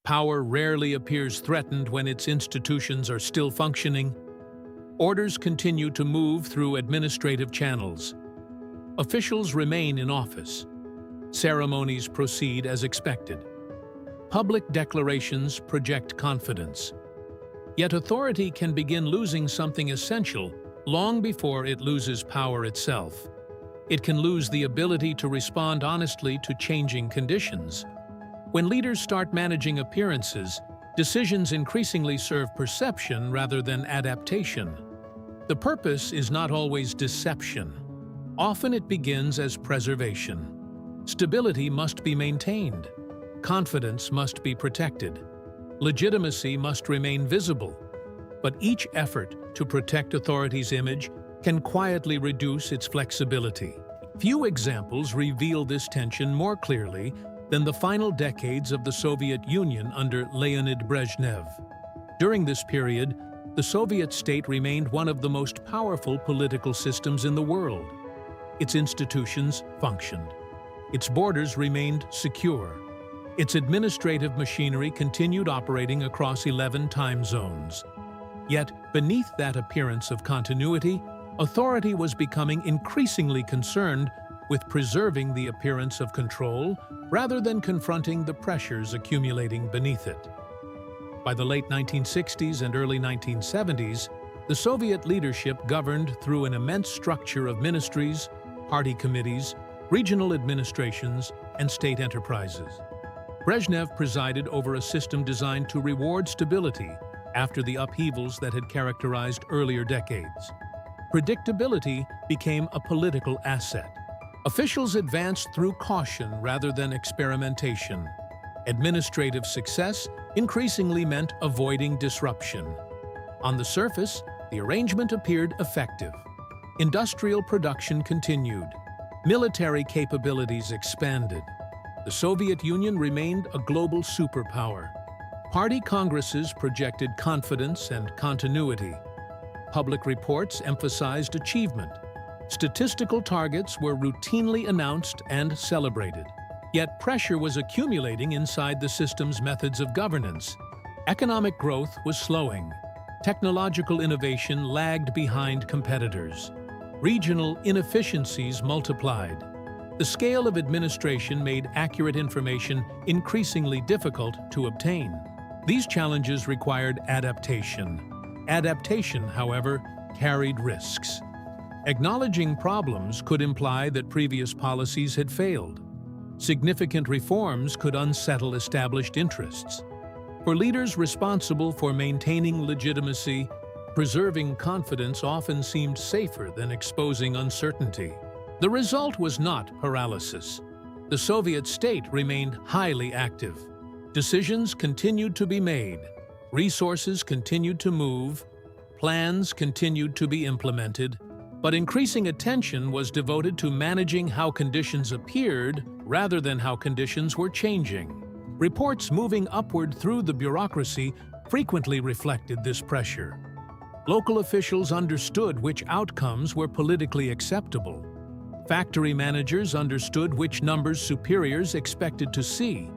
Power rarely appears threatened when its institutions are still functioning. Orders continue to move through administrative channels. Officials remain in office. Ceremonies proceed as expected. Public declarations project confidence. Yet authority can begin losing something essential long before it loses power itself. It can lose the ability to respond honestly to changing conditions. When leaders start managing appearances, decisions increasingly serve perception rather than adaptation. The purpose is not always deception. Often it begins as preservation. Stability must be maintained. Confidence must be protected. Legitimacy must remain visible. But each effort to protect authority's image can quietly reduce its flexibility. Few examples reveal this tension more clearly than the final decades of the Soviet Union under Leonid Brezhnev. During this period, the Soviet state remained one of the most powerful political systems in the world. Its institutions functioned. Its borders remained secure. Its administrative machinery continued operating across 11 time zones. Yet, beneath that appearance of continuity, authority was becoming increasingly concerned with preserving the appearance of control rather than confronting the pressures accumulating beneath it. By the late 1960s and early 1970s, the Soviet leadership governed through an immense structure of ministries, party committees, regional administrations, and state enterprises. Brezhnev presided over a system designed to reward stability after the upheavals that had characterized earlier decades. Predictability became a political asset. Officials advanced through caution rather than experimentation. Administrative success increasingly meant avoiding disruption. On the surface, the arrangement appeared effective. Industrial production continued. Military capabilities expanded. The Soviet Union remained a global superpower. Party congresses projected confidence and continuity. Public reports emphasized achievement. Statistical targets were routinely announced and celebrated. Yet pressure was accumulating inside the system's methods of governance. Economic growth was slowing. Technological innovation lagged behind competitors. Regional inefficiencies multiplied. The scale of administration made accurate information increasingly difficult to obtain. These challenges required adaptation. Adaptation, however, carried risks. Acknowledging problems could imply that previous policies had failed. Significant reforms could unsettle established interests. For leaders responsible for maintaining legitimacy, preserving confidence often seemed safer than exposing uncertainty. The result was not paralysis. The Soviet state remained highly active. Decisions continued to be made. Resources continued to move. Plans continued to be implemented. But increasing attention was devoted to managing how conditions appeared rather than how conditions were changing. Reports moving upward through the bureaucracy frequently reflected this pressure. Local officials understood which outcomes were politically acceptable. Factory managers understood which numbers superiors expected to see.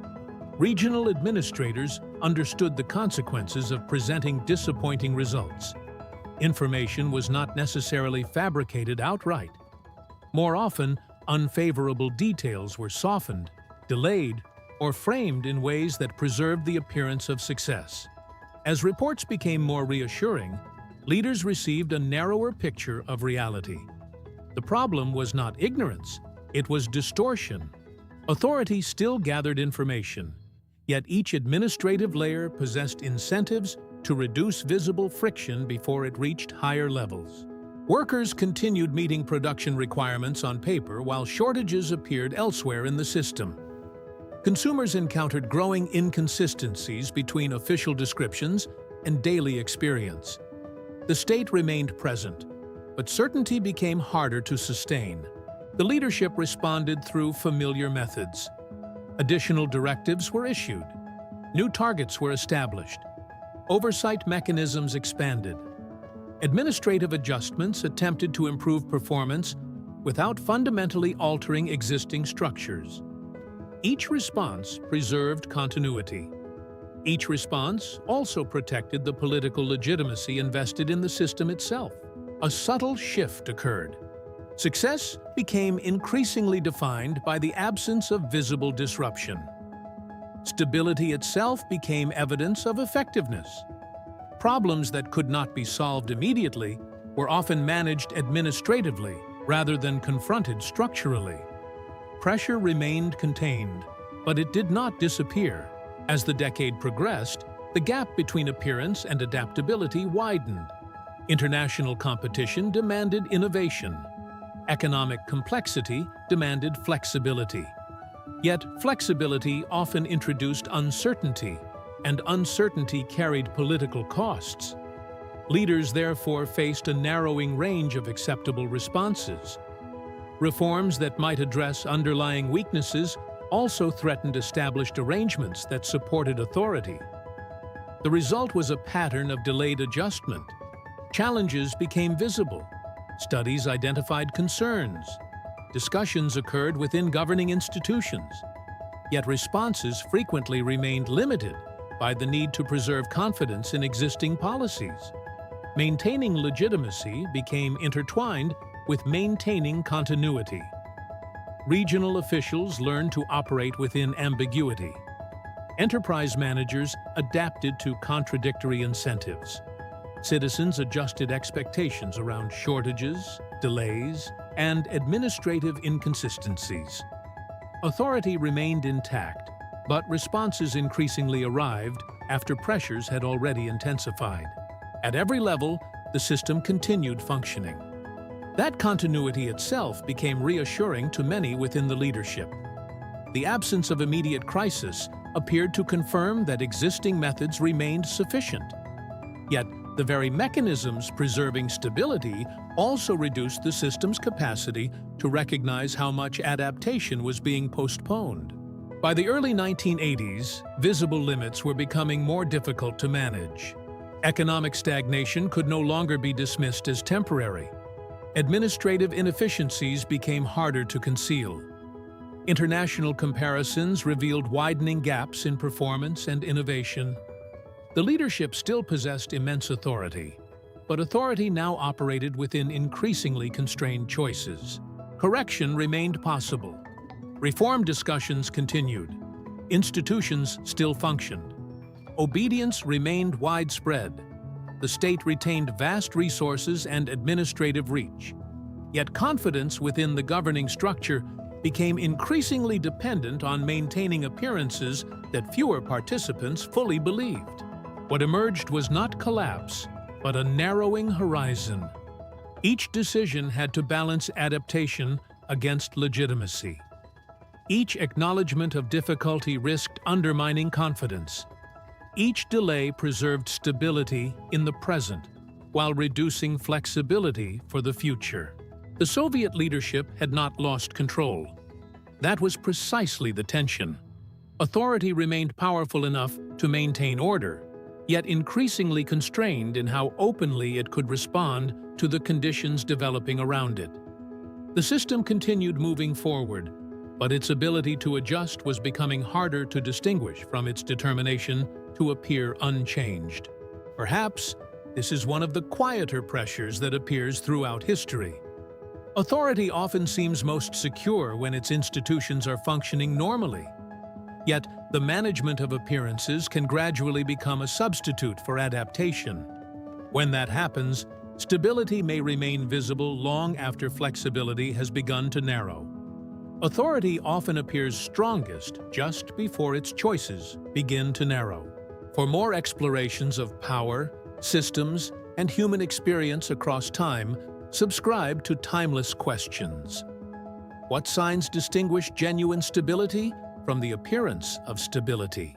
Regional administrators understood the consequences of presenting disappointing results. Information was not necessarily fabricated outright. More often, unfavorable details were softened, delayed, or framed in ways that preserved the appearance of success. As reports became more reassuring, leaders received a narrower picture of reality. The problem was not ignorance, it was distortion. Authority still gathered information, yet each administrative layer possessed incentives to reduce visible friction before it reached higher levels. Workers continued meeting production requirements on paper while shortages appeared elsewhere in the system. Consumers encountered growing inconsistencies between official descriptions and daily experience. The state remained present, but certainty became harder to sustain. The leadership responded through familiar methods. Additional directives were issued. New targets were established. Oversight mechanisms expanded. Administrative adjustments attempted to improve performance without fundamentally altering existing structures. Each response preserved continuity. Each response also protected the political legitimacy invested in the system itself. A subtle shift occurred. Success became increasingly defined by the absence of visible disruption. Stability itself became evidence of effectiveness. Problems that could not be solved immediately were often managed administratively rather than confronted structurally. Pressure remained contained, but it did not disappear. As the decade progressed, the gap between appearance and adaptability widened. International competition demanded innovation. Economic complexity demanded flexibility. Yet flexibility often introduced uncertainty, and uncertainty carried political costs. Leaders therefore faced a narrowing range of acceptable responses. Reforms that might address underlying weaknesses also threatened established arrangements that supported authority. The result was a pattern of delayed adjustment. Challenges became visible. Studies identified concerns. Discussions occurred within governing institutions. Yet responses frequently remained limited by the need to preserve confidence in existing policies. Maintaining legitimacy became intertwined with maintaining continuity. Regional officials learned to operate within ambiguity. Enterprise managers adapted to contradictory incentives. Citizens adjusted expectations around shortages, delays, and administrative inconsistencies. Authority remained intact, but responses increasingly arrived after pressures had already intensified. At every level, the system continued functioning. That continuity itself became reassuring to many within the leadership. The absence of immediate crisis appeared to confirm that existing methods remained sufficient. Yet, the very mechanisms preserving stability also reduced the system's capacity to recognize how much adaptation was being postponed. By the early 1980s, visible limits were becoming more difficult to manage. Economic stagnation could no longer be dismissed as temporary. Administrative inefficiencies became harder to conceal. International comparisons revealed widening gaps in performance and innovation. The leadership still possessed immense authority, but authority now operated within increasingly constrained choices. Correction remained possible. Reform discussions continued. Institutions still functioned. Obedience remained widespread. The state retained vast resources and administrative reach. Yet confidence within the governing structure became increasingly dependent on maintaining appearances that fewer participants fully believed. What emerged was not collapse, but a narrowing horizon. Each decision had to balance adaptation against legitimacy. Each acknowledgement of difficulty risked undermining confidence. Each delay preserved stability in the present, while reducing flexibility for the future. The Soviet leadership had not lost control. That was precisely the tension. Authority remained powerful enough to maintain order, yet increasingly constrained in how openly it could respond to the conditions developing around it. The system continued moving forward, but its ability to adjust was becoming harder to distinguish from its determination to appear unchanged. Perhaps this is one of the quieter pressures that appears throughout history. Authority often seems most secure when its institutions are functioning normally. Yet, the management of appearances can gradually become a substitute for adaptation. When that happens, stability may remain visible long after flexibility has begun to narrow. Authority often appears strongest just before its choices begin to narrow. For more explorations of power, systems, and human experience across time, subscribe to Timeless Questions. What signs distinguish genuine stability from the appearance of stability?